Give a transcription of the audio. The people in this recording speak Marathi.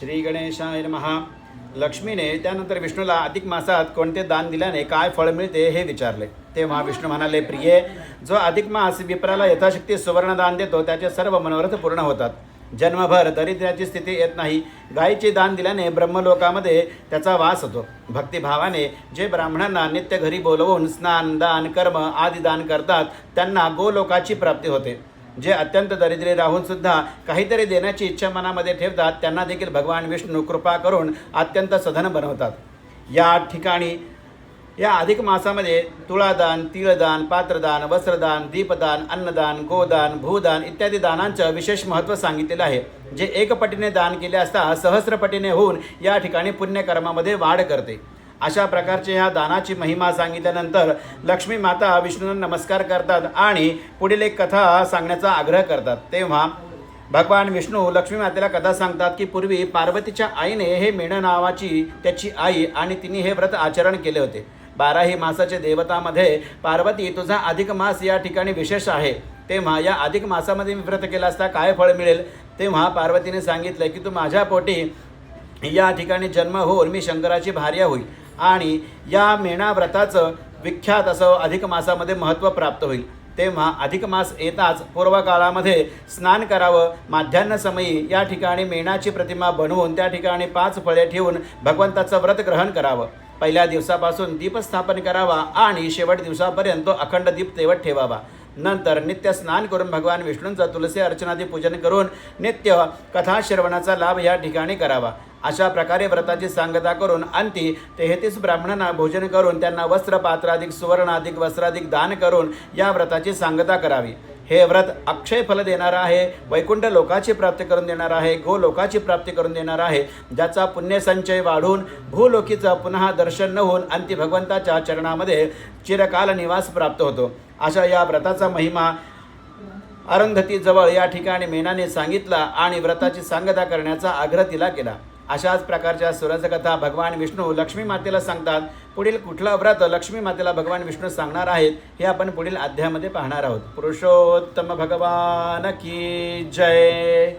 श्री गणेशाय नमः. लक्ष्मीने त्यानंतर विष्णूला अधिक मासात कोणते दान दिल्याने काय फळ मिळते हे विचारले. तेव्हा विष्णू म्हणाले, प्रिये, जो अधिक मास विप्राला यथाशक्ती सुवर्ण दान देतो त्याचे सर्व मनोरथ पूर्ण होतात. जन्मभर दरिद्र्याची स्थिती येत नाही. गायीचे दान दिल्याने ब्रह्मलोकामध्ये त्याचा वास होतो. भक्तिभावाने जे ब्राह्मणांना नित्य घरी बोलवून स्नान दान कर्म आदी दान करतात त्यांना गोलोकाची प्राप्ती होते. जे अत्यंत दरिद्री राहून सुद्धा काहीतरी देण्याची इच्छा मनामध्ये ठेवतात त्यांना देखील भगवान विष्णू कृपा करून अत्यंत सधन बनवतात. या ठिकाणी या अधिक मासामध्ये तुळादान, तिळदान, पात्रदान, वस्त्रदान, दीपदान, अन्नदान, गोदान, भूदान इत्यादी दानांचं विशेष महत्त्व सांगितलेलं आहे. जे एकपटीने दान केले असता सहस्रपटीने होऊन या ठिकाणी पुण्यकर्मामध्ये वाढ करते. अशा प्रकारचे ह्या दानाची महिमा सांगितल्यानंतर लक्ष्मी माता विष्णूंना नमस्कार करतात आणि पुढील एक कथा सांगण्याचा आग्रह करतात. तेव्हा भगवान विष्णू लक्ष्मी मातेला कथा सांगतात की पूर्वी पार्वतीच्या आईने हे मेणं नावाची त्याची आई आणि तिने हे व्रत आचरण केले होते. 12ही मासाचे देवतामध्ये पार्वती, तुझा अधिक मास या ठिकाणी विशेष आहे. तेव्हा या अधिक मासामध्ये मी व्रत केला असता काय फळ मिळेल. तेव्हा पार्वतीने सांगितलं की तू माझ्या पोटी या ठिकाणी जन्म होऊन मी शंकराची भार्या होईल आणि या मेणा व्रताचं विख्यात असं अधिक मासामध्ये महत्त्व प्राप्त होईल. तेव्हा अधिक मास येताच पूर्वकाळामध्ये स्नान करावं. माध्यान्ह समयी या ठिकाणी मेणाची प्रतिमा बनवून त्या ठिकाणी 5 फळे ठेवून भगवंताचं व्रत ग्रहण करावं. पहिल्या दिवसापासून दीपस्थापन करावा आणि शेवट दिवसापर्यंत तो अखंड दीप तेवत ठेवावा. नंतर नित्य स्नान करून भगवान विष्णूंचं तुलसी अर्चनादी पूजन करून नित्य कथा श्रवणाचा लाभ या ठिकाणी करावा. अशा प्रकारे व्रताची सांगता करून अंती 33 ब्राह्मणांना भोजन करून त्यांना वस्त्र पात्राधिक सुवर्णाधिक वस्त्राधिक दान करून या व्रताची सांगता करावी. हे व्रत अक्षय फल देणार आहे. वैकुंठ लोकाची प्राप्ती करून देणार आहे. गोलोकाची प्राप्ती करून देणार आहे. ज्याचा पुण्यसंचय वाढून भूलोकीचं पुन्हा दर्शन न होऊन अंती भगवंताच्या चरणामध्ये चिरकाल निवास प्राप्त होतो. अशा या व्रताचा महिमा अरुंधतीजवळ या ठिकाणी मेनाने सांगितला आणि व्रताची सांगता करण्याचा आग्रह तिला केला. अशाच प्रकारच्या सुरज कथा भगवान विष्णू लक्ष्मी मातेला सांगतात. पुढील कुठलं व्रत लक्ष्मी मातेला भगवान विष्णू सांगणार आहेत हे आपण पुढील अध्यायामध्ये पाहणार आहोत. पुरुषोत्तम भगवान की जय.